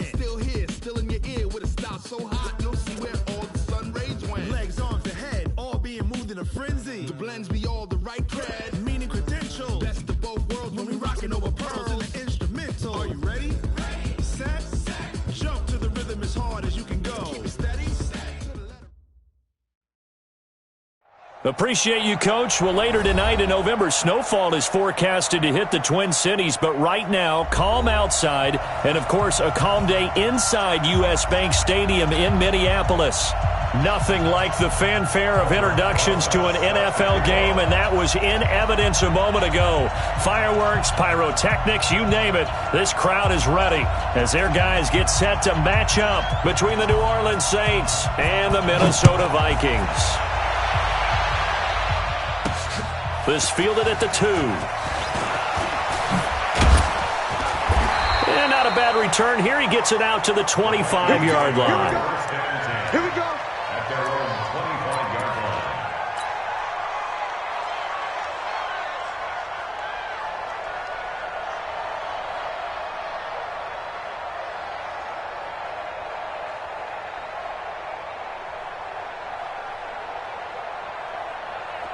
win. Still here, still in your ear with a style so hot, you'll see where all the sun rays went. Legs, arms, and head, all being moved in a frenzy. The blends be all the right cred, meaning credentials. Best of both worlds when we rockin' over pearls in the instrumental. Are you ready? Ready. Set. Jump to the rhythm as hard as you can go. Keep it steady. Appreciate you, Coach. Well, later tonight in November, snowfall is forecasted to hit the Twin Cities, but right now, calm outside, and of course, a calm day inside U.S. Bank Stadium in Minneapolis. Nothing like the fanfare of introductions to an NFL game, and that was in evidence a moment ago. Fireworks, pyrotechnics, you name it. This crowd is ready as their guys get set to match up between the New Orleans Saints and the Minnesota Vikings. This fielded at the 2. And not a bad return here. He gets it out to the 25-yard line. Here we go. At their own 25-yard line.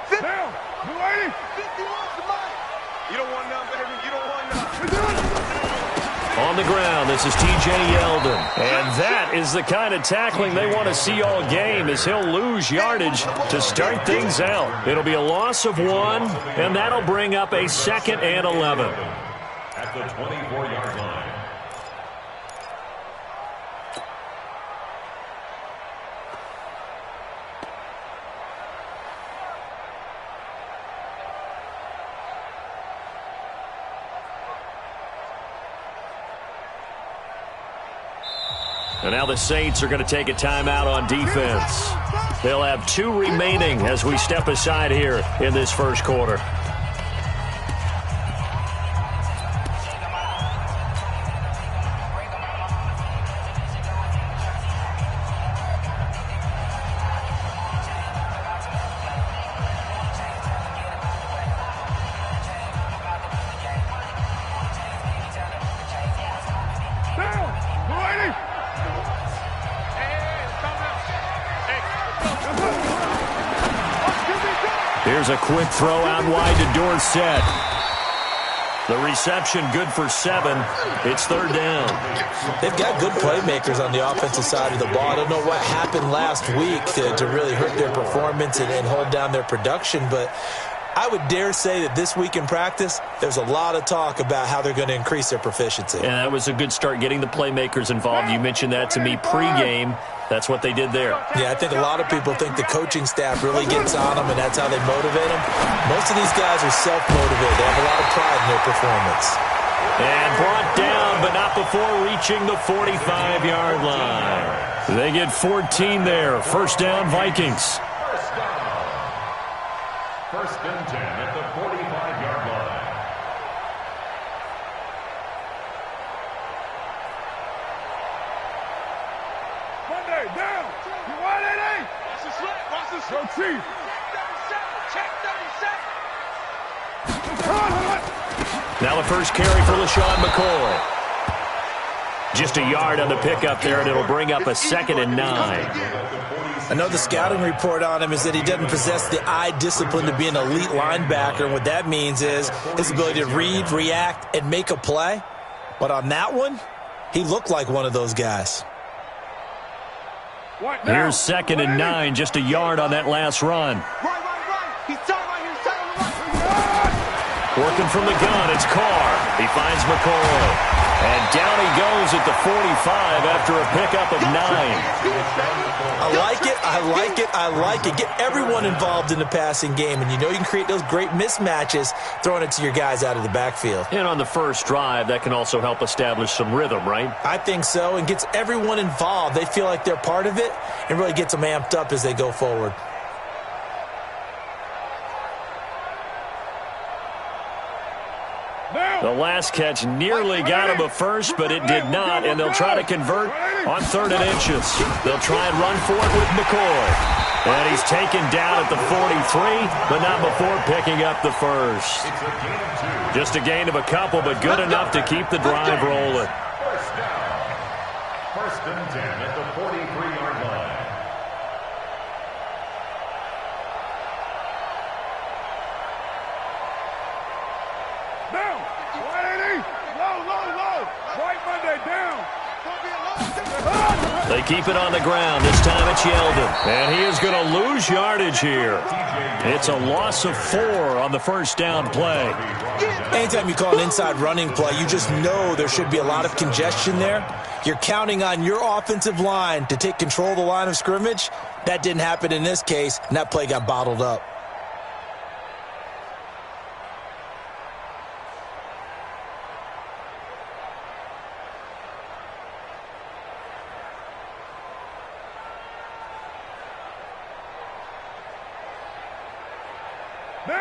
Sit down. You ready? 50 wants the mic. You don't want none, baby. You don't want none. We're doing it. On the ground, this is T.J. Yeldon. And that is the kind of tackling they want to see all game, as he'll lose yardage to start things out. It'll be a loss of 1, and that'll bring up a 2nd and 11. At the 24-yard line. And now the Saints are going to take a timeout on defense. They'll have 2 remaining as we step aside here in this first quarter. Here's a quick throw out wide to Dorsett. The reception good for 7. It's 3rd down. They've got good playmakers on the offensive side of the ball. I don't know what happened last week to really hurt their performance and hold down their production, but I would dare say that this week in practice, there's a lot of talk about how they're going to increase their proficiency. And that was a good start, getting the playmakers involved. You mentioned that to me pregame. That's what they did there. Yeah, I think a lot of people think the coaching staff really gets on them, and that's how they motivate them. Most of these guys are self-motivated. They have a lot of pride in their performance. And brought down, but not before reaching the 45-yard line. They get 14 there. First down, Vikings. First and 10 at the 45-yard line. Monday, down. You want it, eh? Watch the slip. Watch the slip. Go, Chief. Check 37. Now the first carry for LaShawn McCoy. Just a yard on the pickup there, and it'll bring up a 2nd and 9. I know the scouting report on him is that he doesn't possess the eye discipline to be an elite linebacker, and what that means is his ability to read, react, and make a play. But on that one, he looked like one of those guys. Here's 2nd and 9, just a yard on that last run. Right. He's tight right here. Right. Working from the gun, it's Carr. He finds McCoy. And down he goes at the 45 after a pickup of 9. I like it. Get everyone involved in the passing game, and you know you can create those great mismatches throwing it to your guys out of the backfield. And on the first drive, that can also help establish some rhythm, right? I think so, and gets everyone involved. They feel like they're part of it and really gets them amped up as they go forward. The last catch nearly got him a first, but it did not, and they'll try to convert on 3rd and inches. They'll try and run for it with McCoy. And he's taken down at the 43, but not before picking up the first. Just a gain of a couple, but good enough to keep the drive rolling. First and 10 at the 43-yard line. Down. 180. Low, low, low. Right Monday, down. They keep it on the ground. This time it's Yeldon. And he is going to lose yardage here. It's a loss of 4 on the first down play. Anytime you call an inside running play, you just know there should be a lot of congestion there. You're counting on your offensive line to take control of the line of scrimmage. That didn't happen in this case, and that play got bottled up.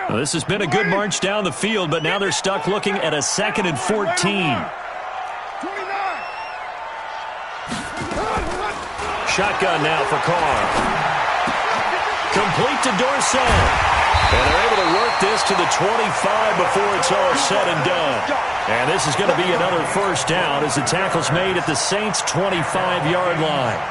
Well, this has been a good march down the field, but now they're stuck looking at a 2nd and 14. 29. Shotgun now for Carr. Complete to Dorsett. And they're able to work this to the 25 before it's all said and done. And this is going to be another first down as the tackle's made at the Saints' 25-yard line.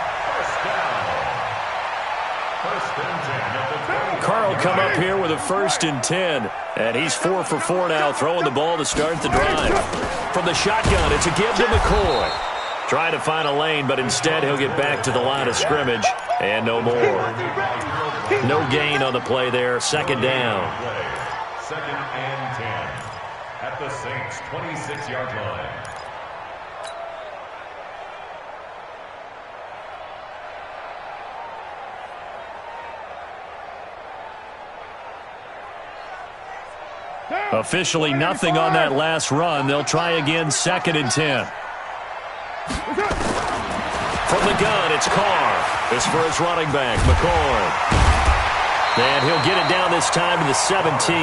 Carr will come up here with a 1st and 10. And he's 4 for 4 now, throwing the ball to start the drive. From the shotgun, it's a give to McCoy. Trying to find a lane, but instead he'll get back to the line of scrimmage. And no more. No gain on the play there. 2nd down. 2nd and 10 at the Saints' 26-yard line. Officially nothing on that last run. They'll try again, 2nd and 10. From the gun, it's Carr. This for his running back, McCoy. And he'll get it down this time to the 17.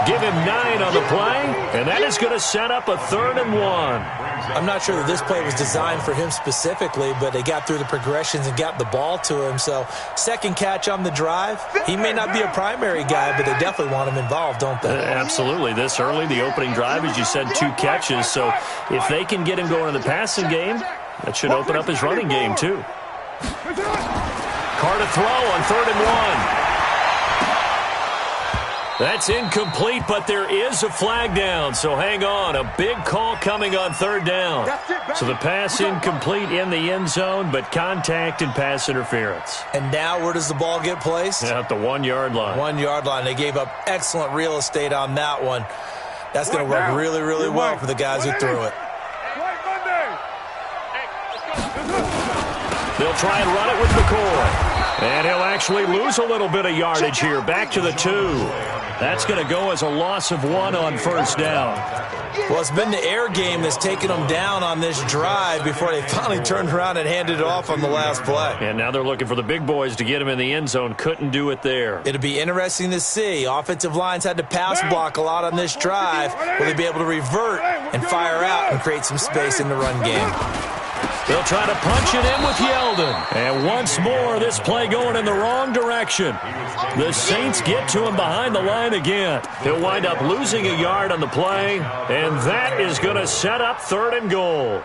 Give him 9 on the play, and that is going to set up a 3rd and 1. I'm not sure that this play was designed for him specifically, but they got through the progressions and got the ball to him. So, second catch on the drive. He may not be a primary guy, but they definitely want him involved, don't they? Absolutely. This early, the opening drive, as you said, 2 catches. So, if they can get him going in the passing game, that should open up his running game, too. Carr to throw on 3rd and 1. That's incomplete, but there is a flag down, so hang on. A big call coming on 3rd down. So the pass incomplete in the end zone, but contact and pass interference. And now where does the ball get placed? Yeah, at the 1-yard line. 1-yard line. They gave up excellent real estate on that one. That's going to work really, really well for the guys who threw it. They'll try and run it with McCoy. And he'll actually lose a little bit of yardage here. Back to the 2. That's going to go as a loss of 1 on 1st down. Well, it's been the air game that's taken them down on this drive before they finally turned around and handed it off on the last play. And now they're looking for the big boys to get him in the end zone. Couldn't do it there. It'll be interesting to see. Offensive lines had to pass block a lot on this drive. Will they be able to revert and fire out and create some space in the run game? They'll try to punch it in with Yeldon. And once more, this play going in the wrong direction. The Saints get to him behind the line again. He'll wind up losing a yard on the play, and that is going to set up 3rd and goal.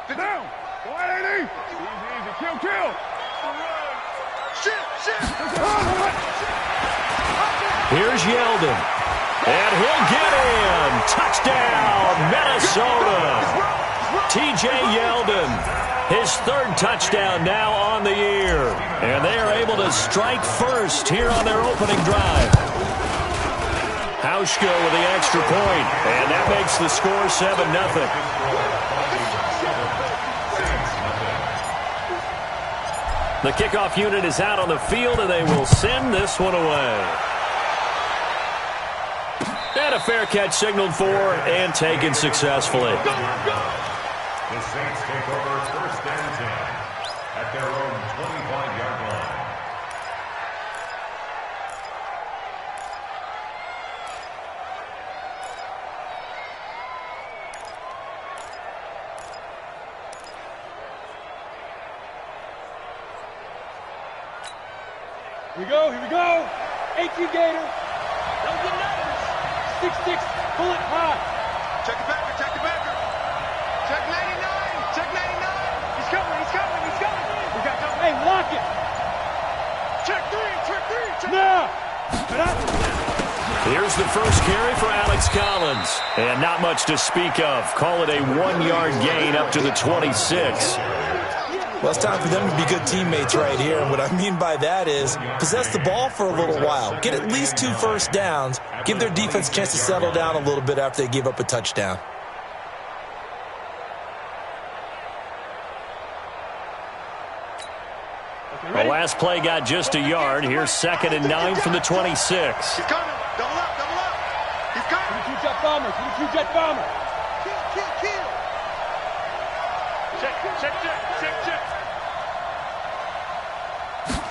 Sit down. 180. Easy, kill, kill. Here's Yeldon. And he'll get in. Touchdown, Minnesota. T.J. Yeldon, his 3rd touchdown now on the year. And they are able to strike first here on their opening drive. Hauschka with the extra point, and that makes the score 7-0. The kickoff unit is out on the field, and they will send this one away. And a fair catch signaled for and taken successfully. The Saints take over 1st and 10 at their own 25-yard line. Here we go. 18 Gator. Don't get nervous. 6'6", pull it high. Check the backer, check the backer. Check 99, check 99. He's coming, he's coming, he's coming. We got double. Hey, lock it. Check three, check three, check. Now. Here's the first carry for Alex Collins. And not much to speak of. Call it a 1-yard gain up to the 26. Well, it's time for them to be good teammates right here. And what I mean by that is possess the ball for a little while. Get at least 2 first downs. Give their defense a chance to settle down a little bit after they give up a touchdown. The last play got just a yard. Here's 2nd and 9 from the 26. He's coming. Double up, double up. He's coming. Give me 2 jet bomber. Give me 2 jet bomber. Kill. Check.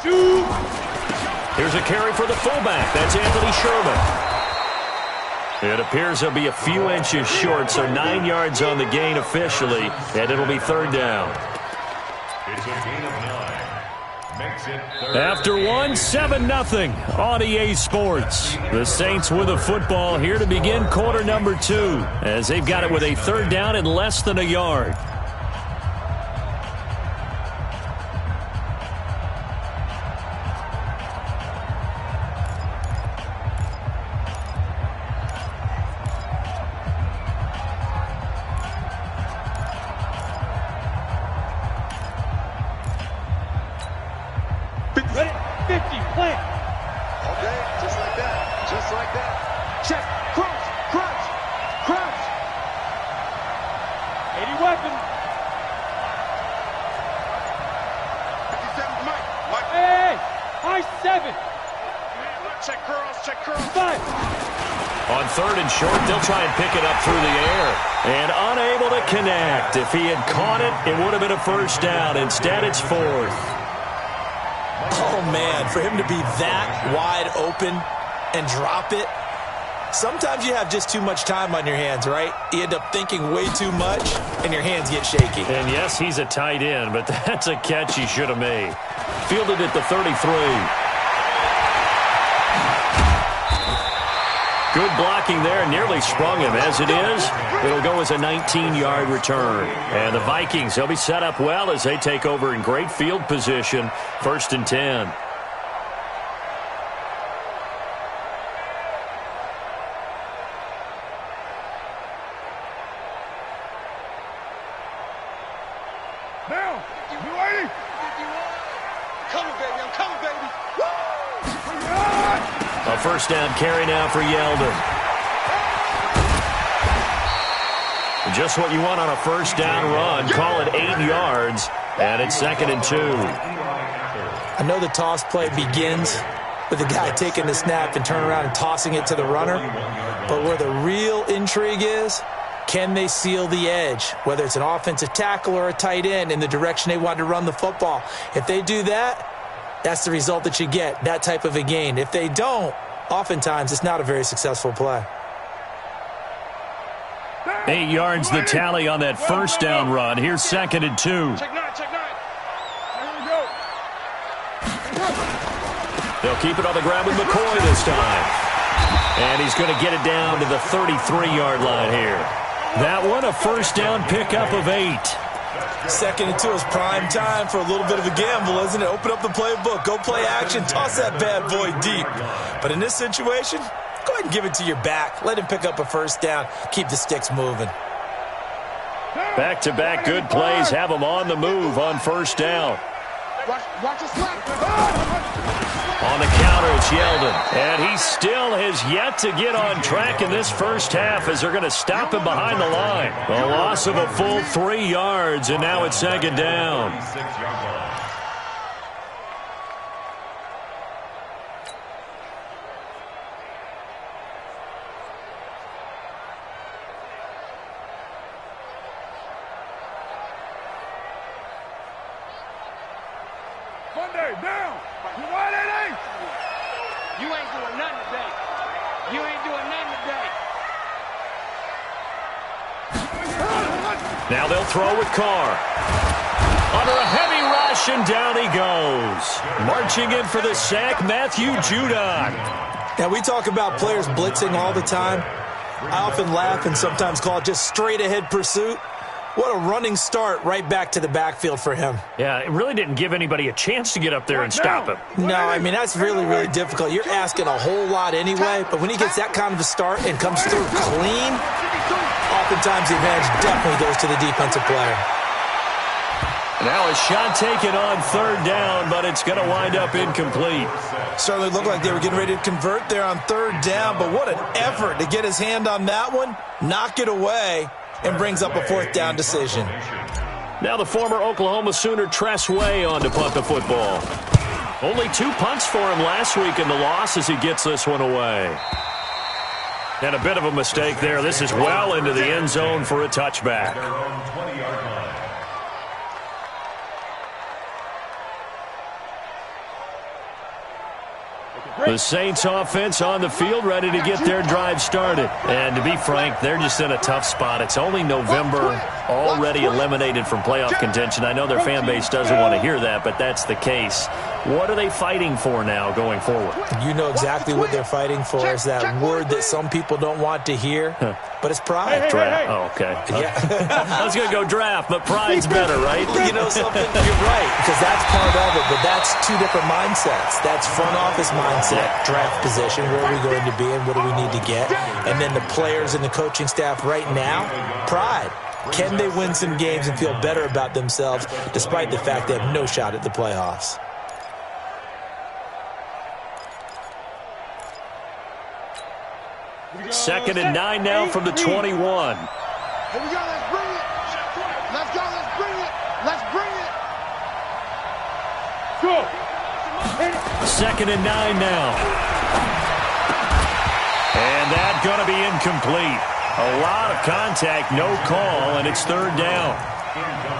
Shoot. Here's a carry for the fullback. That's Anthony Sherman. It appears he'll be a few inches short, so 9 yards on the gain officially, and it'll be 3rd down. It's a gain of 9. Makes it 3rd. After 7-0 on EA Sports. The Saints with the football here to begin quarter number 2, as they've got it with a 3rd down and less than a yard. Ready? 50, plant. Okay, just like that. Check, crunch. 80 weapon. 57, Mike. Hey, high 7. Check curls. 5. On 3rd and short, they'll try and pick it up through the air. And unable to connect. If he had caught it, it would have been a 1st down. Instead, it's 4th. Oh, man, for him to be that wide open and drop it. Sometimes you have just too much time on your hands, right? You end up thinking way too much, and your hands get shaky. And yes, he's a tight end, but that's a catch he should have made. Fielded at the 33. Good blocking there, nearly sprung him. As it is, it'll go as a 19-yard return. And the Vikings, they'll be set up well as they take over in great field position. 1st and 10. Now. You ready? I'm coming, baby. A 1st down carry now for Yeldon. Just what you want on a 1st down run. Call it 8 yards, and it's 2nd and 2. I know the toss play begins with the guy taking the snap and turn around and tossing it to the runner, but where the real intrigue is, can they seal the edge, whether it's an offensive tackle or a tight end, in the direction they want to run the football? If they do that, that's the result that you get, that type of a gain. If they don't, oftentimes it's not a very successful play. 8 yards the tally on that 1st down run. Here's 2nd and 2. Check 9. Here we go. They'll keep it on the ground with McCoy this time. And he's going to get it down to the 33-yard line here. That one, a 1st down pickup of 8. 2nd and 2 is prime time for a little bit of a gamble, isn't it? Open up the playbook, go play action, toss that bad boy deep. But in this situation, go ahead and give it to your back. Let him pick up a 1st down. Keep the sticks moving. Back-to-back good plays have him on the move on 1st down. Watch the slap. On the counter, it's Yeldon. And he still has yet to get on track in this 1st half as they're going to stop him behind the line. A loss of a full 3 yards, and now it's 2nd down. 6-yard line. Monday, down. You want it, eh? You ain't doing nothing today. Now they'll throw with Carr. Under a heavy rush, and down he goes. Marching in for the sack, Matthew Judon. Yeah, we talk about players blitzing all the time. I often laugh and sometimes call it just straight-ahead pursuit. What a running start right back to the backfield for him. Yeah, it really didn't give anybody a chance to get up there and stop him. No, I mean, that's really, really difficult. You're asking a whole lot anyway, but when he gets that kind of a start and comes through clean, oftentimes the advantage definitely goes to the defensive player. Now a shot taken on third down, but it's going to wind up incomplete. Certainly looked like they were getting ready to convert there on third down, but what an effort to get his hand on that one, knock it away, and brings up a fourth down decision. Now the former Oklahoma Sooner Tress Way on to punt the football. Only 2 punts for him last week in the loss as he gets this one away. And a bit of a mistake there. This is well into the end zone for a touchback. The Saints offense on the field, ready to get their drive started. And to be frank, they're just in a tough spot. It's only November, already eliminated from playoff contention. I know their fan base doesn't want to hear that, but that's the case. What are they fighting for now going forward? You know exactly what they're fighting for. Is that word that some people don't want to hear, but it's pride. Draft. Oh, okay. Yeah. I was going to go draft, but pride's better, right? You know something? You're right, because that's part of it, but that's two different mindsets. That's front office mindset, draft position, where are we going to be and what do we need to get? And then the players and the coaching staff right now, pride. Can they win some games and feel better about themselves despite the fact they have no shot at the playoffs? Second and 9 now from the 21. Here we go, let's bring it. Let's go, let's bring it. Let's bring it. Go. Second and 9 now. And that's going to be incomplete. A lot of contact, no call, and it's third down.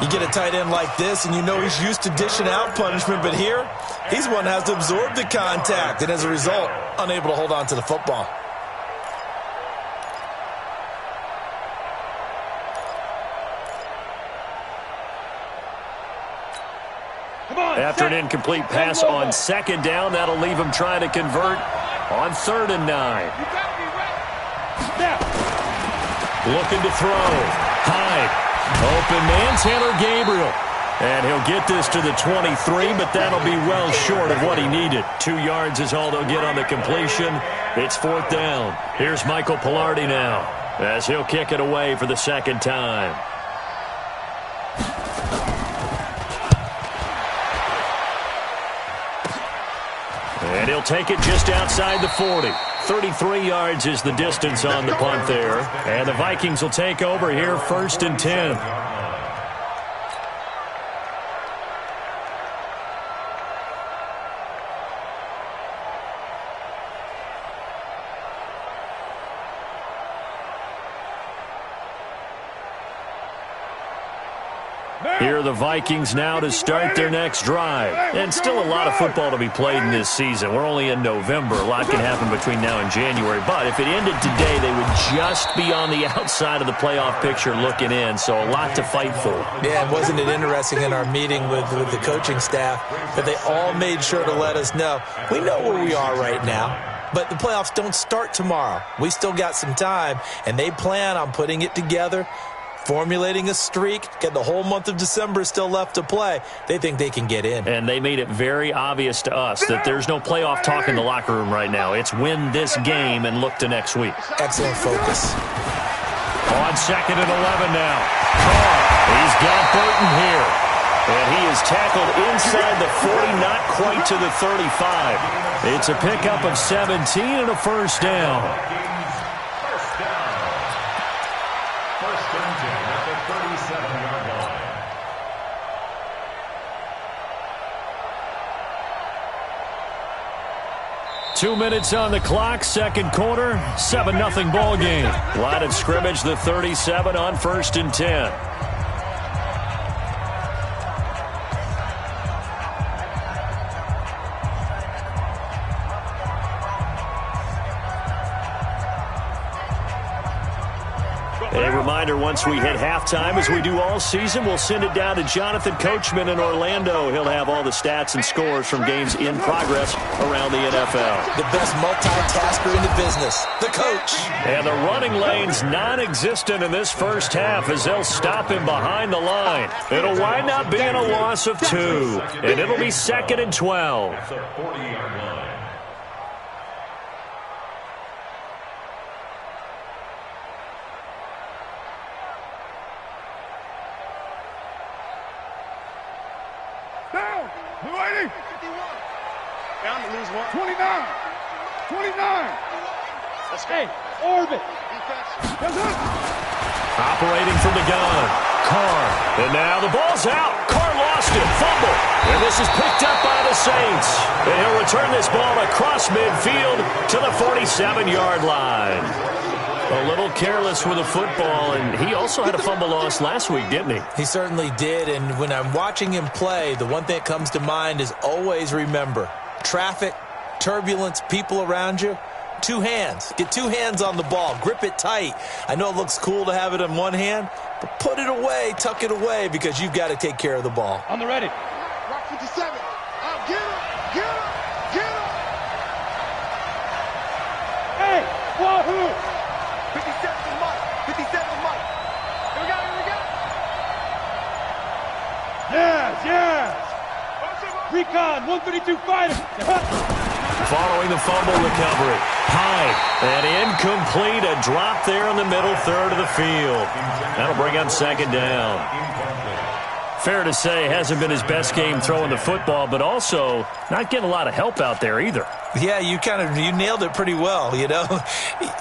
You get a tight end like this, and you know he's used to dishing out punishment, but here, he's one that has to absorb the contact, and as a result, unable to hold on to the football. After an incomplete pass on second down, that'll leave him trying to convert on third and 9. Looking to throw. Hyde. Open man, Taylor Gabriel. And he'll get this to the 23, but that'll be well short of what he needed. 2 yards is all they'll get on the completion. It's fourth down. Here's Michael Pilardi now as he'll kick it away for the second time. And he'll take it just outside the 40. 33 yards is the distance on the punt there. And the Vikings will take over here, first and 10. Here are the Vikings now to start their next drive. And still a lot of football to be played in this season. We're only in November. A lot can happen between now and January. But if it ended today, they would just be on the outside of the playoff picture looking in. So a lot to fight for. Yeah, and wasn't it interesting in our meeting with the coaching staff that they all made sure to let us know, we know where we are right now. But the playoffs don't start tomorrow. We still got some time, and they plan on putting it together, formulating a streak, get the whole month of December still left to play. They think they can get in. And they made it very obvious to us that there's no playoff talk in the locker room right now. It's win this game and look to next week. Excellent focus. On second and 11 now. Carr, he's got Burton here. And he is tackled inside the 40, not quite to the 35. It's a pickup of 17 and a first down. 2 minutes on the clock, second quarter, 7-0 ball game. Line of scrimmage, the 37 on first and 10. A reminder, once we hit halftime, as we do all season, we'll send it down to Jonathan Coachman in Orlando. He'll have all the stats and scores from games in progress around the NFL. The best multitasker in the business, the coach. And the running lane's non-existent in this first half as they'll stop him behind the line. It'll wind up being a loss of 2, and it'll be 2nd and 12. At the 40-yard line. Down. Blue 80. 51. Down to lose 1. 29. 29. Let's go. Hey, orbit. Defense. That's it. Operating from the gun, Carr. And now the ball's out. Carr lost it. Fumble. And this is picked up by the Saints. And he'll return this ball across midfield to the 47-yard line. A little careless with the football, and he also had a fumble loss last week, didn't he? He certainly did, and when I'm watching him play, the one thing that comes to mind is always remember, traffic, turbulence, people around you, 2 hands. Get 2 hands on the ball. Grip it tight. I know it looks cool to have it in one hand, but put it away, tuck it away, because you've got to take care of the ball. On the ready. Rock 57. Out. Get him. Get him. Get him. Hey, wahoo. 57 to Mike. 57 to Mike. Here we go. Here we go. Yes, yes. Recon, 132 fighter. Following the fumble recovery. High and incomplete. A drop there in the middle third of the field. That'll bring up 2nd down. Fair to say, hasn't been his best game throwing the football, but also not getting a lot of help out there either. Yeah, you nailed it pretty well, you know.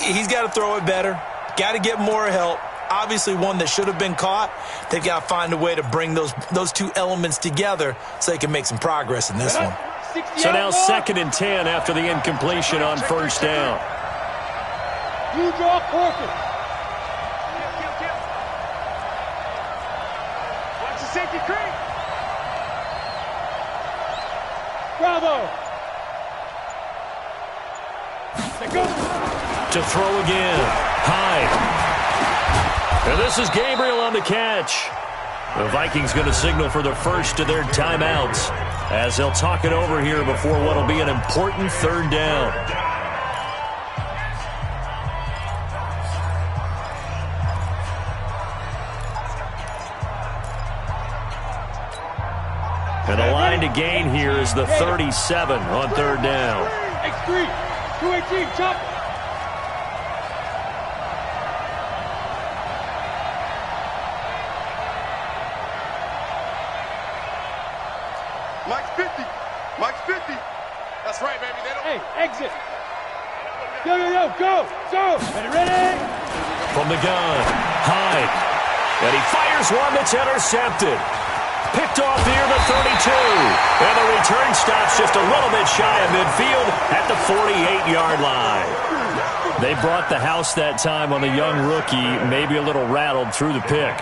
He's got to throw it better. Got to get more help. Obviously one that should have been caught. They've got to find a way to bring those 2 elements together so they can make some progress in this one. So now 2nd and 10 after the incompletion on 1st down. You draw forfeit. Watch the safety creep. Bravo. To throw again. High. And this is Gabriel on the catch. The Vikings going to signal for the first of their timeouts as they'll talk it over here before what will be an important 3rd down. And the line to gain here is the 37 on 3rd down. X3, 218, chop. Mike's 50. Mike's 50. That's right, baby. They don't. Hey, exit. Yo, go. Ready? From the gun, Hyde. And he fires one that's intercepted. Picked off near the 32. And the return stops just a little bit shy of midfield at the 48-yard line. They brought the house that time on a young rookie, maybe a little rattled through the pick.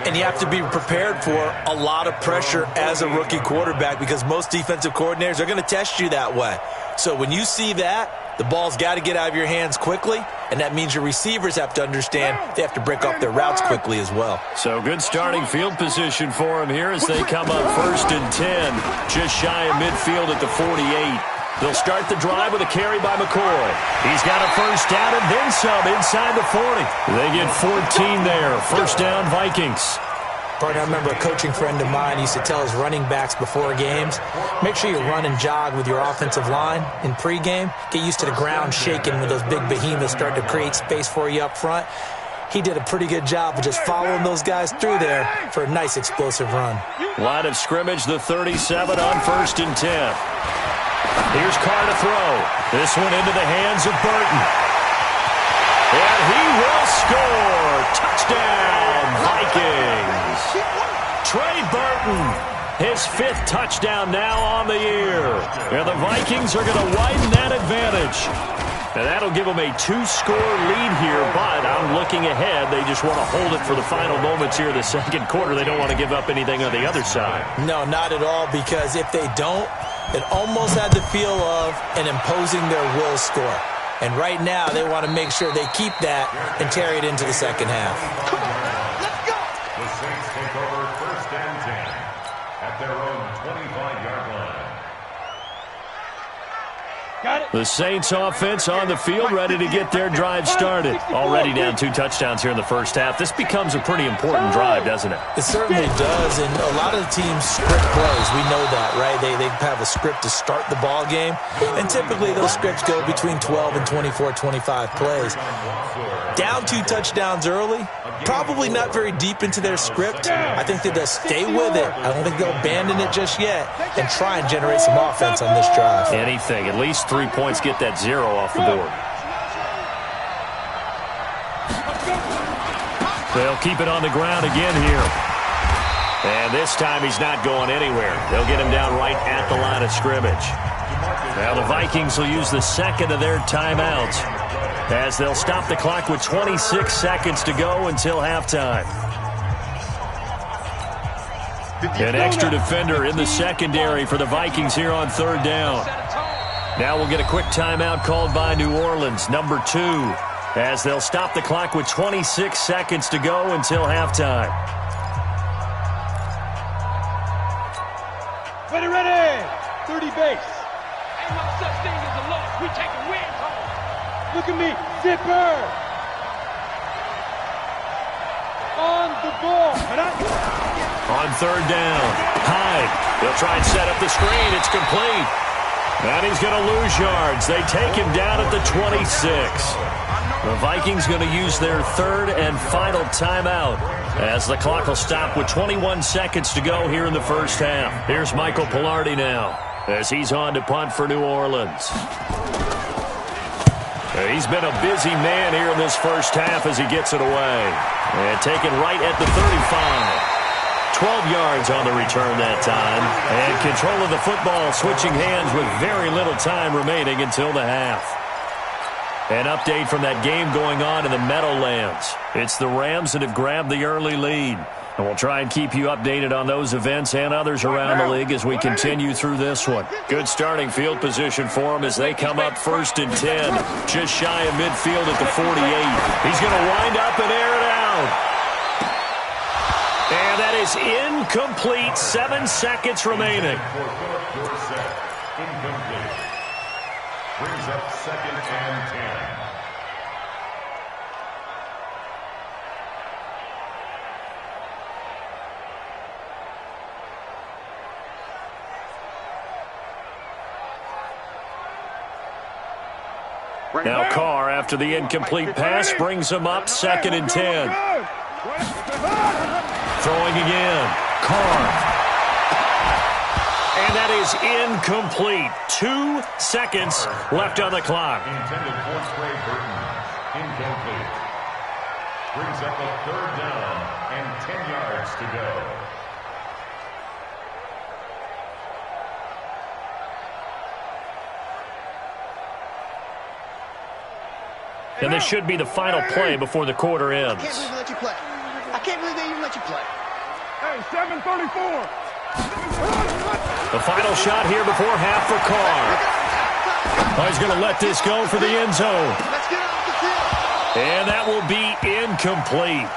And you have to be prepared for a lot of pressure as a rookie quarterback because most defensive coordinators are going to test you that way. So when you see that, the ball's got to get out of your hands quickly, and that means your receivers have to understand they have to break off their routes quickly as well. So good starting field position for them here as they come up 1st and 10, just shy of midfield at the 48. They'll start the drive with a carry by McCoy. He's got a first down and then some inside the 40. They get 14 there. First down, Vikings. Partner, I remember a coaching friend of mine used to tell his running backs before games, make sure you run and jog with your offensive line in pregame. Get used to the ground shaking when those big behemoths start to create space for you up front. He did a pretty good job of just following those guys through there for a nice explosive run. Line of scrimmage, the 37 on 1st and 10. Here's Carr to throw. This one into the hands of Burton. And he will score. Touchdown, Vikings. Trey Burton, his 5th touchdown now on the year. And the Vikings are going to widen that advantage. And that'll give them a 2-score lead here, but I'm looking ahead. They just want to hold it for the final moments here of the 2nd quarter. They don't want to give up anything on the other side. No, not at all, because if they don't, it almost had the feel of an imposing their will score. And right now, they want to make sure they keep that and carry it into the second half. Come on, let's go. The Saints take over 1st and 10 at their own 25-yard line. Got it. The Saints offense on the field, ready to get their drive started. Already down 2 touchdowns here in the first half. This becomes a pretty important drive, doesn't it? It certainly does, and a lot of the teams script plays. We know that, right? They have a script to start the ball game, and typically those scripts go between 12 and 24, 25 plays. Down 2 touchdowns early, probably not very deep into their script. I think that they'll stay with it. I don't think they'll abandon it just yet and try and generate some offense on this drive. Anything, at least 3 points, get that 0 off the board. They'll keep it on the ground again here. And this time he's not going anywhere. They'll get him down right at the line of scrimmage. Now the Vikings will use the second of their timeouts as they'll stop the clock with 26 seconds to go until halftime. An extra defender in the secondary for the Vikings here on 3rd down. Now we'll get a quick timeout called by New Orleans, number 2, as they'll stop the clock with 26 seconds to go until halftime. Ready. 30 base. Ain't no such thing as a loss. We taking wins home. Look at me. Zipper. On the ball. On 3rd down, Hyde. They'll try and set up the screen. It's complete. And he's going to lose yards. They take him down at the 26. The Vikings going to use their 3rd and final timeout as the clock will stop with 21 seconds to go here in the first half. Here's Michael Pilardi now as he's on to punt for New Orleans. He's been a busy man here in this first half as he gets it away. And taken right at the 35. 12 yards on the return that time. And control of the football switching hands with very little time remaining until the half. An update from that game going on in the Meadowlands. It's the Rams that have grabbed the early lead. And we'll try and keep you updated on those events and others around the league as we continue through this one. Good starting field position for them as they come up 1st and 10. Just shy of midfield at the 48. He's going to wind up and air it out. And that is incomplete. 7 seconds remaining. Incomplete. Brings up 2nd and 10. Now Carr, after the incomplete pass, brings him up 2nd and 10. Throwing again. Carr. And that is incomplete. 2 seconds left on the clock. Intended for Trey Burton. Incomplete. Brings up a 3rd down and 10 yards to go. And this should be the final play before the quarter ends. I can't believe they let you play. I can't believe they even let you play. Hey, 7:34. The final shot here before half for Carr. Oh, he's going to let this go for the end zone. Let's get off the field. And that will be incomplete.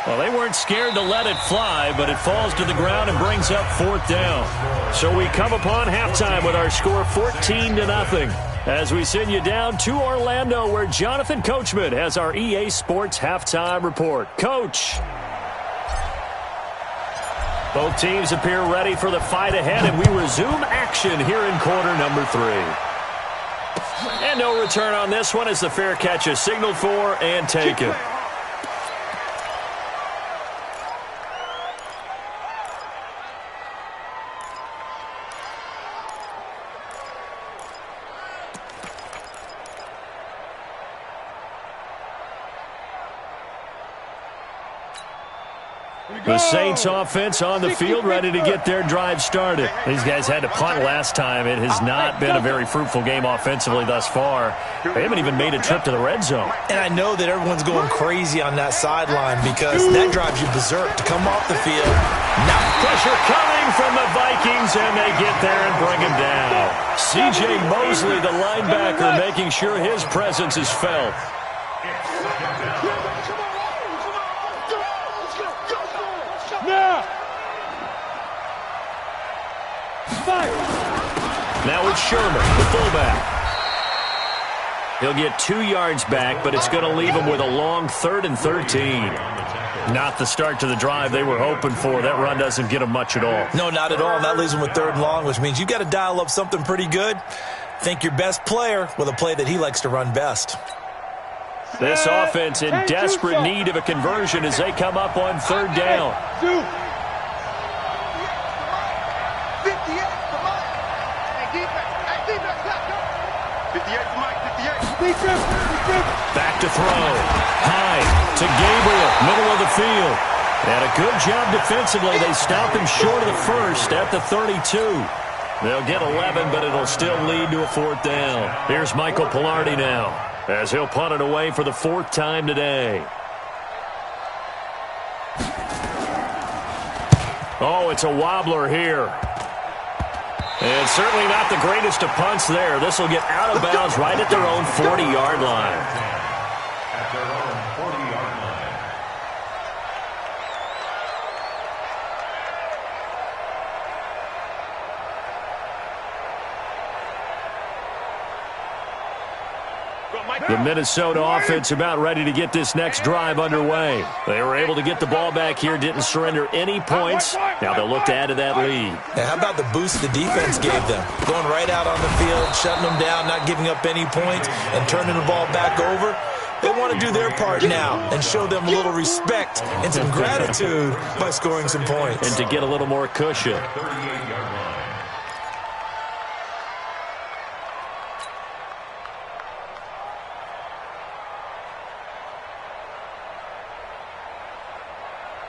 Well, they weren't scared to let it fly, but it falls to the ground and brings up 4th down. So we come upon halftime with our score 14-0. As we send you down to Orlando, where Jonathan Coachman has our EA Sports halftime report. Coach. Both teams appear ready for the fight ahead, and we resume action here in quarter number 3. And no return on this one as the fair catch is signaled for and taken. The Saints offense on the field ready to get their drive started. These guys had to punt last time. It has not been a very fruitful game offensively thus far. They haven't even made a trip to the red zone. And I know that everyone's going crazy on that sideline because that drives you berserk to come off the field, not Pressure coming from the Vikings, and they get there and bring him down. C.J. Mosley, the linebacker, making sure his presence is felt. Now it's Sherman, the fullback. He'll get 2 yards back, but it's going to leave him with a long 3rd and 13. Not the start to the drive they were hoping for. That run doesn't get them much at all. No, not at all. That leaves them with 3rd and long, which means you've got to dial up something pretty good. Think your best player with a play that he likes to run best. This offense in desperate need of a conversion as they come up on 3rd down. 58. Back to throw. High to Gabriel, middle of the field. And a good job defensively. They stop him short of the first at the 32. They'll get 11, but it'll still lead to a 4th down. Here's Michael Pilardi now, as he'll punt it away for the 4th time today. Oh, it's a wobbler here. And certainly not the greatest of punts there. This will get out of bounds right at their own 40-yard line. At their own 40-yard line. The Minnesota offense about ready to get this next drive underway. They were able to get the ball back here, didn't surrender any points. Now they'll look to add to that lead. Now, how about the boost the defense gave them? Going right out on the field, shutting them down, not giving up any points, and turning the ball back over. They want to do their part now and show them a little respect and some gratitude by scoring some points. And to get a little more cushion. 38-yard line.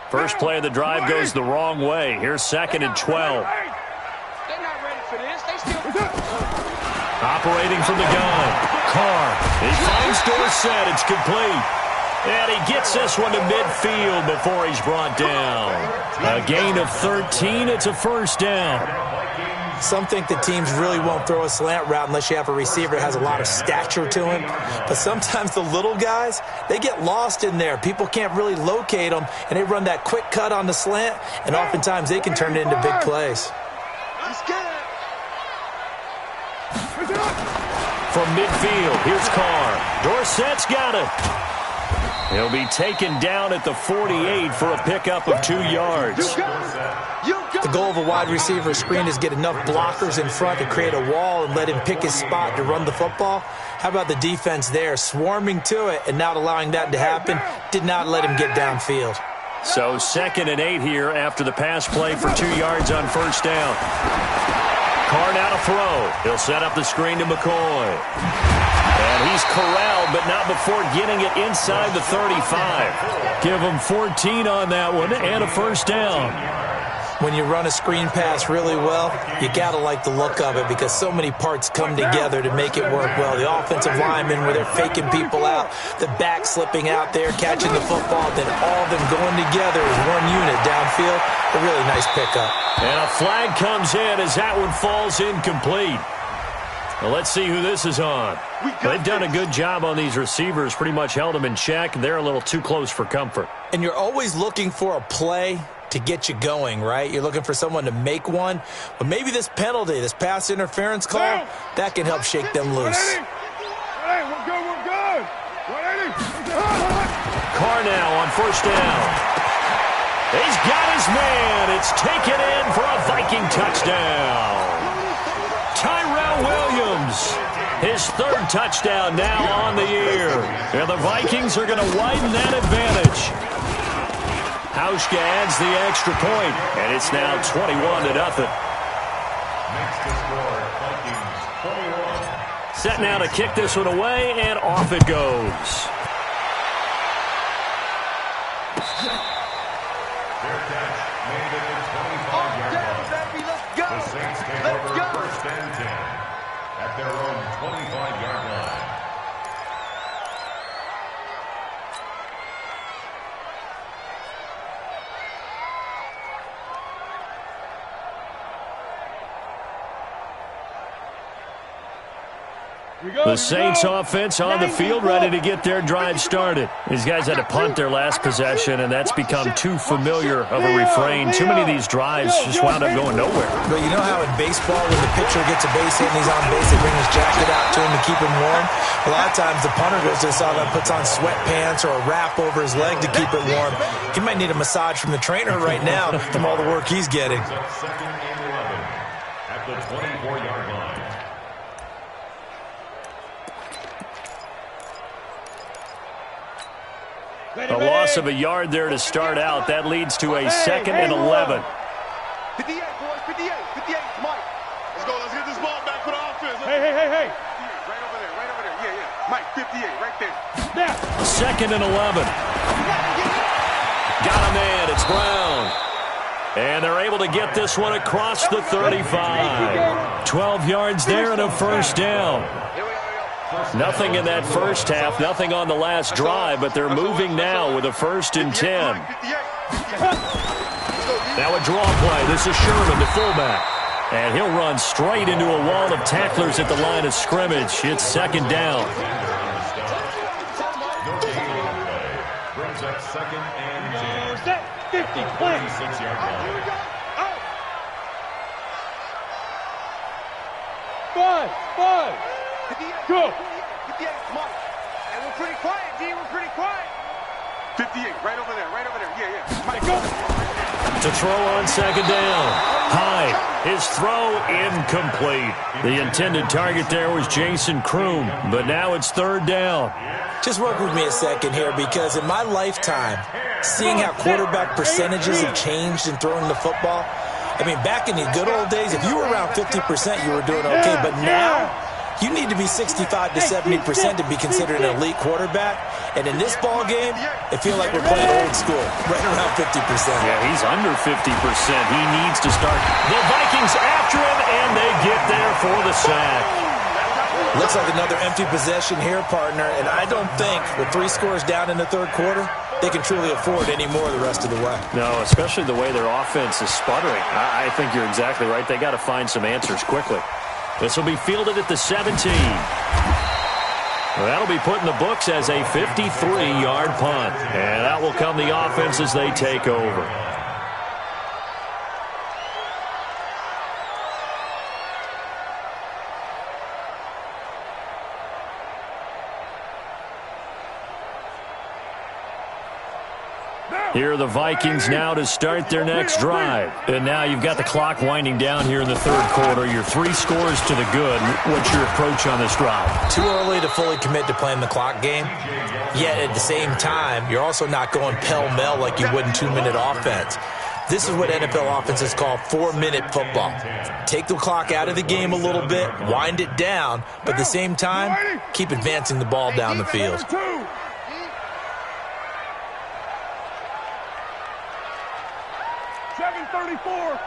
First play of the drive goes the wrong way. Here's 2nd and 12. They're not ready for this. They still... Operating from the gun. Carr. He finds Dorsett. It's complete. And he gets this one to midfield before he's brought down. A gain of 13. It's a 1st down. Some think the teams really won't throw a slant route unless you have a receiver that has a lot of stature to him. But sometimes the little guys, they get lost in there. People can't really locate them, and they run that quick cut on the slant, and oftentimes they can turn it into big plays. From midfield, here's Carr. Dorsett's got it. He'll be taken down at the 48 for a pickup of 2 yards. The goal of a wide receiver screen is get enough blockers in front to create a wall and let him pick his spot to run the football. How about the defense there, swarming to it and not allowing that to happen? Did not let him get downfield. So 2nd and 8 here after the pass play for 2 yards on 1st down. Carr now to throw. He'll set up the screen to McCoy. And he's corralled, but not before getting it inside the 35. Give him 14 on that one and a 1st down. When you run a screen pass really well, you got to like the look of it because so many parts come together to make it work well. The offensive linemen, where they're faking people out, the back slipping out there, catching the football, then all of them going together as one unit downfield. A really nice pickup. And a flag comes in as that one falls incomplete. Well, let's see who this is on. They've done a good job on these receivers, pretty much held them in check. They're a little too close for comfort. And you're always looking for a play to get you going, right? You're looking for someone to make one. But maybe this penalty, this pass interference call, that can help shake them loose. Hey, we're good. 180. Carr now on 1st down. He's got his man. It's taken in for a Viking touchdown. Tyrell Williams, his 3rd touchdown now on the year. And the Vikings are going to widen that advantage. Hauschka adds the extra point, and it's now 21-0. Makes the score Vikings 21. Set now to kick this one away, and off it goes. Their catch made it at 25-yard line. The Saints take over 1st and 10 at their own 25-yard line. The Saints offense on the field, ready to get their drive started. These guys had to punt their last possession, and that's become too familiar of a refrain. Too many of these drives just wound up going nowhere. But you know how in baseball, when the pitcher gets a base hit and he's on base, they bring his jacket out to him to keep him warm? A lot of times the punter goes to the sideline, puts on sweatpants or a wrap over his leg to keep it warm. He might need a massage from the trainer right now from all the work he's getting. Second and 11 at the 24-yard line. A loss of a yard there to start out. That leads to a second and 11. 58, boys, 58, 58, Mike. Let's go, let's get this ball back for the offense. Hey. Right over there, yeah. Mike, 58, right there. Second and 11. Got a man, it's Brown. And they're able to get this one across the 35. 12 yards there and a first down. Nothing in that first half, nothing on the last drive, but they're moving now with a 1st and 10. Now a draw play. This is Sherman, the fullback. And he'll run straight into a wall of tacklers at the line of scrimmage. It's second down. Brings up second and 10. 50, play. 26-yard line. 5. Go. 58, Mike. And we're pretty quiet, D. We're pretty quiet. 58, right over there. Yeah. Mike, go. To throw on second down. High. His throw incomplete. The intended target there was Jason Kroom, but now it's third down. Just work with me a second here, because in my lifetime, seeing how quarterback percentages have changed in throwing the football, I mean, back in the good old days, if you were around 50%, you were doing okay. But now, you need to be 65 to 70% to be considered an elite quarterback. And in this ball game, I feel like we're playing old school, right around 50%. Yeah, he's under 50%. He needs to start. The Vikings after him, and they get there for the sack. Looks like another empty possession here, partner. And I don't think, with 3 scores down in the third quarter, they can truly afford any more the rest of the way. No, especially the way their offense is sputtering. I think you're exactly right. They got to find some answers quickly. This will be fielded at the 17. Well, that'll be put in the books as a 53-yard punt. And that will come the offense as they take over. Here are the Vikings now to start their next drive. And now you've got the clock winding down here in the third quarter. Your 3 scores to the good. What's your approach on this drive? Too early to fully commit to playing the clock game. Yet at the same time, you're also not going pell-mell like you would in 2-minute offense. This is what NFL offenses call 4-minute football. Take the clock out of the game a little bit, wind it down, but at the same time, keep advancing the ball down the field. 7:34.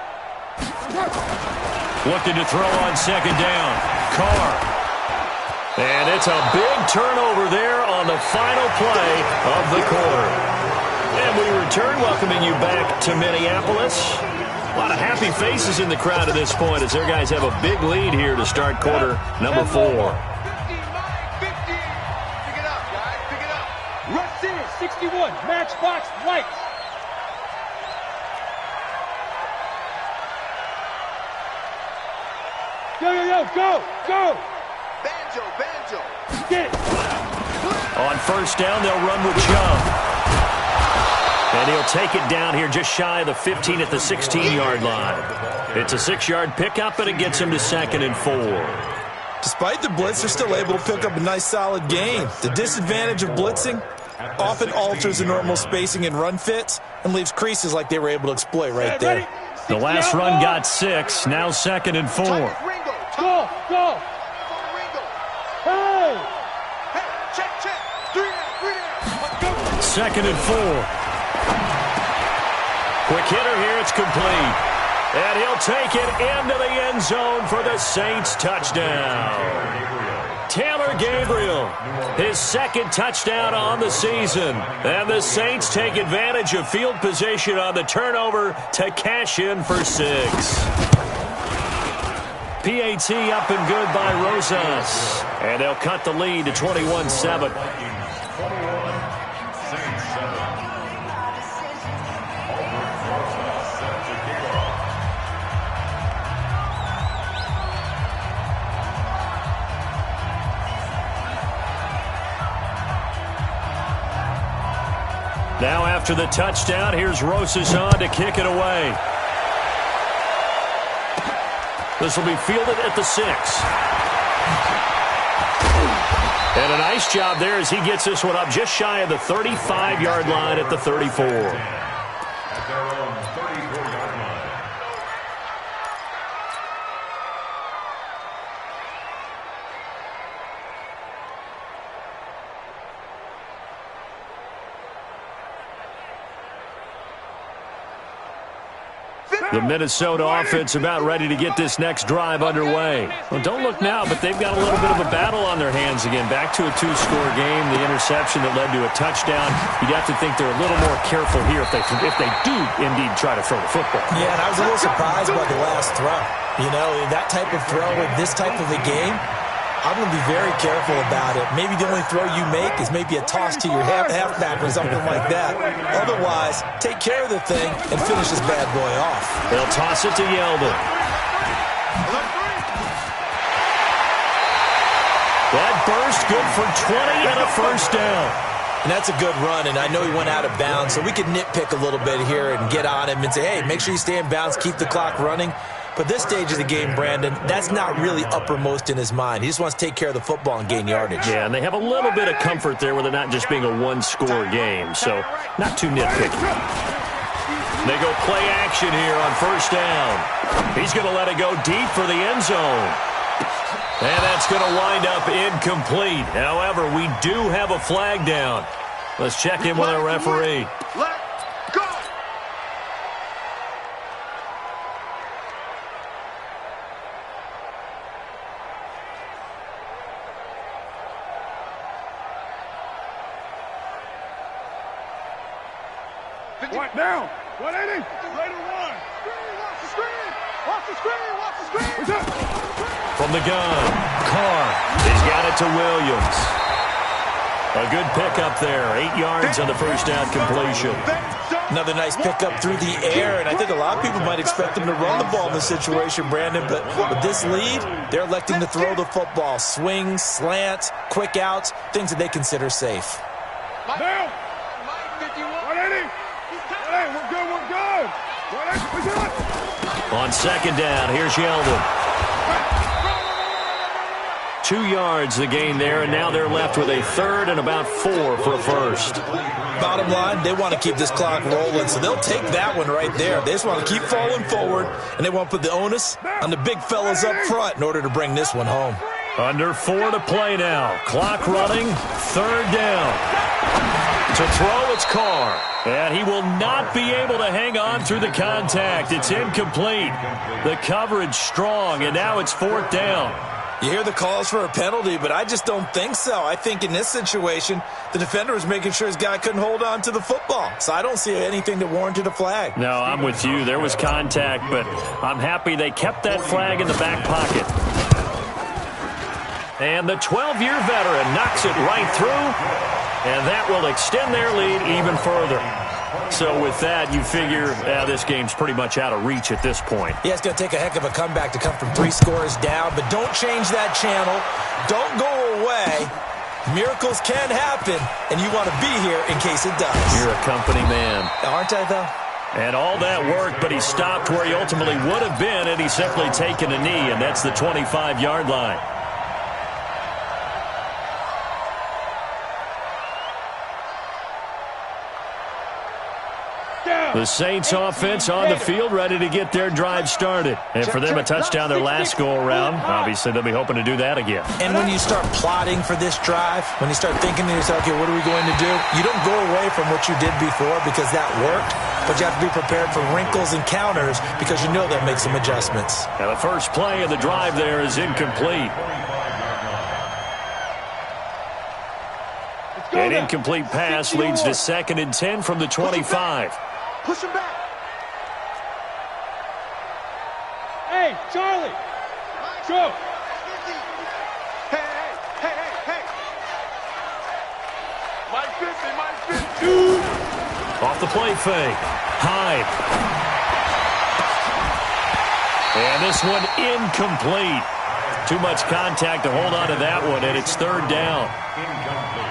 Looking to throw on second down. Carr. And it's a big turnover there on the final play of the quarter. And we return, welcoming you back to Minneapolis. A lot of happy faces in the crowd at this point as their guys have a big lead here to start quarter number 4. 50, Mike, 50. Pick it up, guys, pick it up. Rush in, 61, matchbox lights. Go. Banjo. Get it. On first down, they'll run with Chubb. And he'll take it down here just shy of the 15 at the 16-yard line. It's a 6-yard pickup, and it gets him to 2nd and 4. Despite the blitz, they're still able to pick up a nice, solid gain. The disadvantage of blitzing often alters the normal spacing and run fits and leaves creases like they were able to exploit right there. The last run got 6, now 2nd and 4. Go. Hey. Check. 3 down. 2nd and 4. Quick hitter here, it's complete. And he'll take it into the end zone for the Saints touchdown. Taylor Gabriel, his 2nd touchdown on the season. And the Saints take advantage of field position on the turnover to cash in for 6. PAT up and good by Rosas. And they'll cut the lead to 21-7. Now after the touchdown, here's Rosas on to kick it away. This will be fielded at the 6. And a nice job there as he gets this one up just shy of the 35-yard line at the 34. At their own 34-yard line. The Minnesota offense about ready to get this next drive underway. Well, don't look now, but they've got a little bit of a battle on their hands again. Back to a 2-score game, the interception that led to a touchdown. You'd have to think they're a little more careful here if they do indeed try to throw the football. Yeah, and I was a little surprised by the last throw. You know, that type of throw in this type of a game, I'm going to be very careful about it. Maybe the only throw you make is maybe a toss to your halfback or something like that. Otherwise, take care of the thing and finish this bad boy off. They'll toss it to Yeldon. That burst good for 20 and a first down. And that's a good run, and I know he went out of bounds, so we could nitpick a little bit here and get on him and say, hey, make sure you stay in bounds, keep the clock running. But this stage of the game, Brandon, that's not really uppermost in his mind. He just wants to take care of the football and gain yardage. Yeah, and they have a little bit of comfort there with it not just being a one-score game, so not too nitpicky. They go play action here on first down. He's going to let it go deep for the end zone. And that's going to wind up incomplete. However, we do have a flag down. Let's check in with our referee. Let go. What now? 180. Later one. Watch the screen. Watch the screen. Watch the screen. What's up? From the gun, Carr. He's got it to Williams. A good pickup there. 8 yards on the first down completion. Another nice pickup through the air, and I think a lot of people might expect them to run the ball in this situation, Brandon, but with this lead, they're electing to throw the football. Swings, slants, quick outs, things that they consider safe. Now. 180. 180. We're good. We're good. 180. We're good. On second down, here's Yeldon. 2 yards the gain there, and now they're left with a third and about 4 for a first. Bottom line, they want to keep this clock rolling, so they'll take that one right there. They just want to keep falling forward, and they want to put the onus on the big fellas up front in order to bring this one home. Under 4 to play now. Clock running, third down. To throw, it's Carr. And he will not be able to hang on through the contact. It's incomplete. The coverage strong, and now it's fourth down. You hear the calls for a penalty, but I just don't think so. I think in this situation, the defender was making sure his guy couldn't hold on to the football. So I don't see anything that warranted a flag. No, I'm with you. There was contact, but I'm happy they kept that flag in the back pocket. And the 12-year veteran knocks it right through. And that will extend their lead even further. So with that, you figure this game's pretty much out of reach at this point. Yeah, it's going to take a heck of a comeback to come from 3 scores down, but don't change that channel. Don't go away. Miracles can happen, and you want to be here in case it does. You're a company man. Aren't I, though? And all that work, but he stopped where he ultimately would have been, and he's simply taken a knee, and that's the 25-yard line. The Saints offense on the field, ready to get their drive started. And for them, a touchdown their last go-around. Obviously, they'll be hoping to do that again. And when you start plotting for this drive, when you start thinking to yourself, okay, what are we going to do? You don't go away from what you did before because that worked, but you have to be prepared for wrinkles and counters because you know they'll make some adjustments. Now, the first play of the drive there is incomplete. An incomplete pass leads to 2nd and 10 from the 25. Push him back. Hey, Charlie. Go. Hey, hey, hey, hey, hey. Mike 50, Mike 50. Off the play fake. Hyde. And this one incomplete. Too much contact to hold on to that one, and it's third down.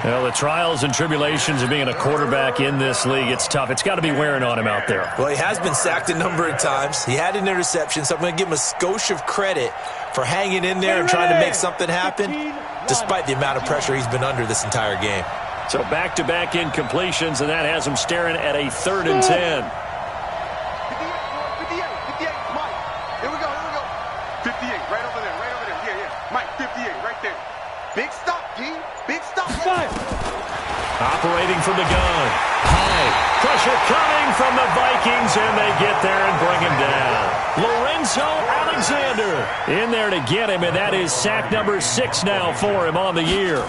Well, the trials and tribulations of being a quarterback in this league, it's tough. It's got to be wearing on him out there. Well, he has been sacked a number of times. He had an interception, so I'm going to give him a skosh of credit for hanging in there and trying to make something happen, despite the amount of pressure he's been under this entire game. So back-to-back incompletions, and that has him staring at a 3rd and 10. 58, Mike. Here we go. 58, right over there. Yeah. Mike, 58, right there. Big stop, G. Big stop. Fire. Operating from the gun. High. Pressure coming from the Vikings, and they get there and bring him down. Lorenzo Alexander in there to get him, and that is sack number 6 now for him on the year.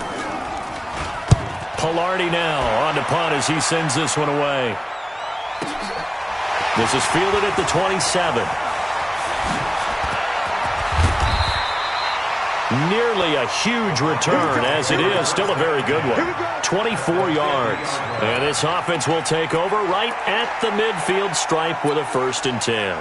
Pilardi now on to punt as he sends this one away. This is fielded at the 27. Nearly a huge return, as it is still a very good one. 24 yards. And this offense will take over right at the midfield stripe with a 1st and 10.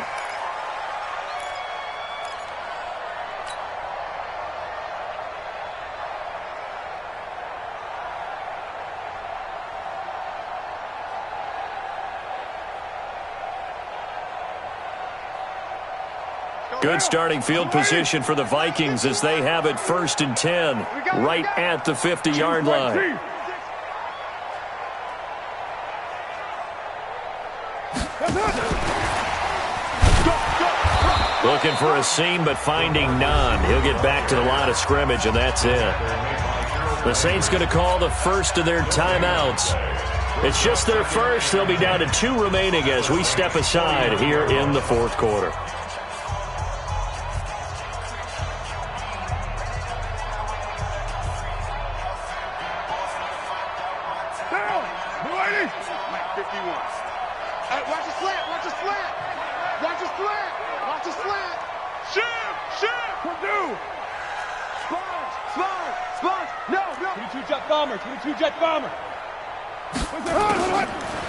Good starting field position for the Vikings as they have it 1st and 10 right at the 50-yard line. Looking for a seam but finding none. He'll get back to the line of scrimmage, and that's it. The Saints going to call the first of their timeouts. It's just their first. They'll be down to 2 remaining as we step aside here in the 4th quarter.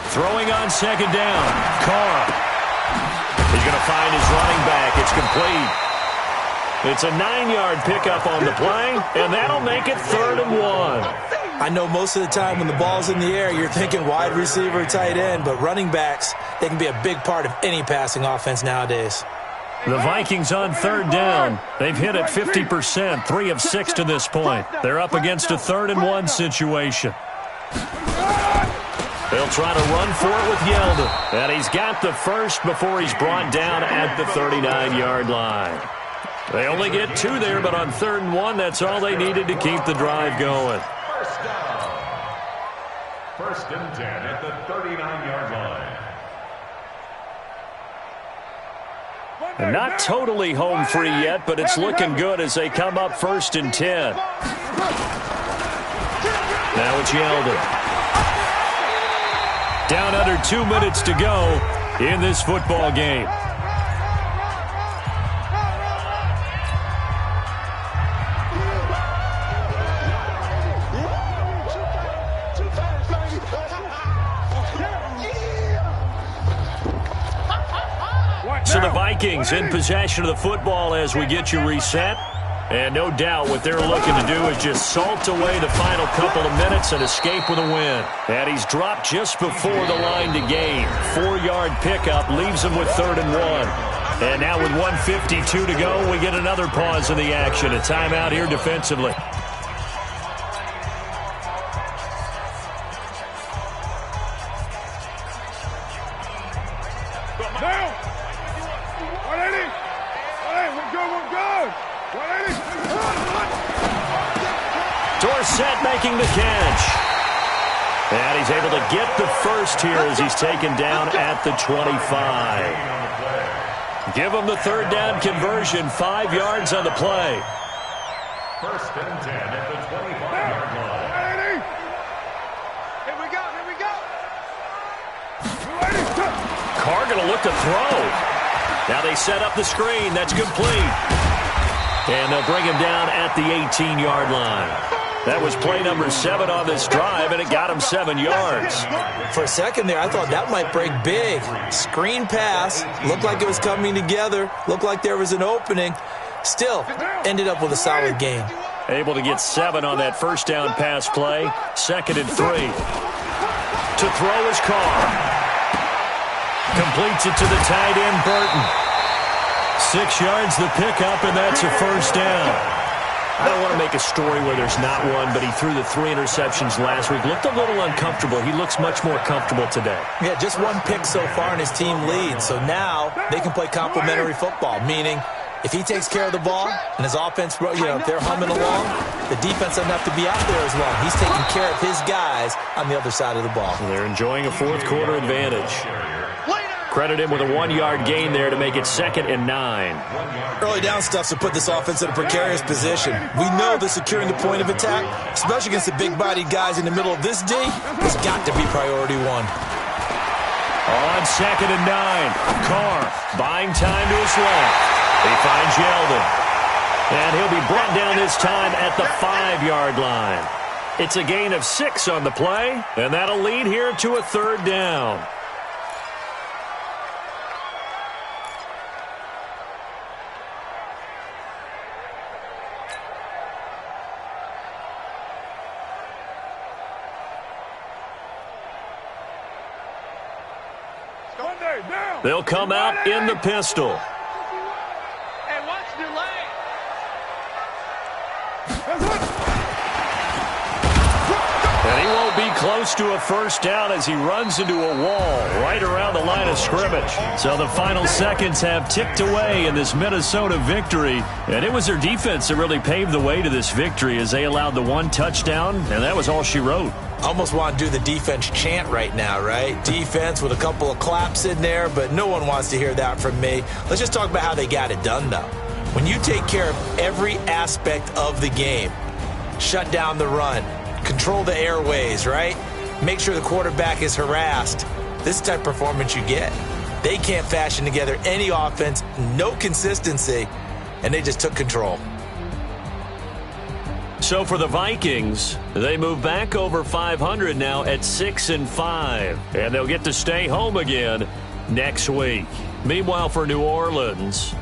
Throwing on 2nd down. Carr. He's going to find his running back. It's complete. It's a 9-yard pickup on the play, and that'll make it 3rd and 1. I know most of the time when the ball's in the air, you're thinking wide receiver, tight end, but running backs, they can be a big part of any passing offense nowadays. The Vikings on 3rd down. They've hit it 50%, 3 of 6 to this point. They're up against a 3rd and 1 situation. They'll try to run for it with Yeldon. And he's got the first before he's brought down at the 39-yard line. They only get 2 there, but on 3rd and 1, that's all they needed to keep the drive going. First down. 1st and 10 at the 39-yard line. And not totally home free yet, but it's looking good as they come up 1st and 10. Now it's Yeldon. Down under 2 minutes to go in this football game. So the Vikings in possession of the football as we get you reset. And no doubt what they're looking to do is just salt away the final couple of minutes and escape with a win. And he's dropped just before the line to gain. 4-yard pickup leaves him with 3rd and 1. And now with 1:52 to go, we get another pause in the action. A timeout here defensively. Down! 180! 180, we're good! 180! Dorsett making the catch. And he's able to get the first here as he's taken down at the 25. Give him the 3rd down conversion, 5 yards on the play. 1st and 10 at the 25-yard line. Here we go. Carr going to look to throw. Now they set up the screen. That's complete. And they'll bring him down at the 18-yard line. That was play number 7 on this drive, and it got him 7 yards. For a second there, I thought that might break big. Screen pass. Looked like it was coming together. Looked like there was an opening. Still, ended up with a solid gain. Able to get 7 on that first down pass play. 2nd and 3. To throw his car. Completes it to the tight end, Burton. 6 yards the pickup, and that's a first down. I don't want to make a story where there's not one, but he threw the 3 interceptions last week. Looked a little uncomfortable. He looks much more comfortable today. Yeah, just 1 pick so far, and his team leads. So now they can play complementary football, meaning if he takes care of the ball and his offense, if they're humming along, the defense doesn't have to be out there as long. He's taking care of his guys on the other side of the ball. So they're enjoying a fourth-quarter advantage. Credit him with a 1-yard gain there to make it 2nd and 9. Early down stuff to put this offense in a precarious position. We know that securing the point of attack, especially against the big-bodied guys in the middle of this D, has got to be priority 1. On 2nd and 9, Carr buying time to his left. He finds Yeldon. And he'll be brought down this time at the 5-yard line. It's a gain of 6 on the play, and that'll lead here to a 3rd down. They'll come out in the pistol. Hey, watch your lane. And he won't be close to a first down as he runs into a wall right around the line of scrimmage. So the final seconds have ticked away in this Minnesota victory. And it was their defense that really paved the way to this victory as they allowed the 1 touchdown, and that was all she wrote. Almost want to do the defense chant right now, right? Defense with a couple of claps in there, but no one wants to hear that from me. Let's just talk about how they got it done, though. When you take care of every aspect of the game, shut down the run, control the airways, right? Make sure the quarterback is harassed. This is the type of performance you get. They can't fashion together any offense, no consistency, and they just took control. So for the Vikings, they move back over 500 now at 6-5, and they'll get to stay home again next week. Meanwhile, for New Orleans,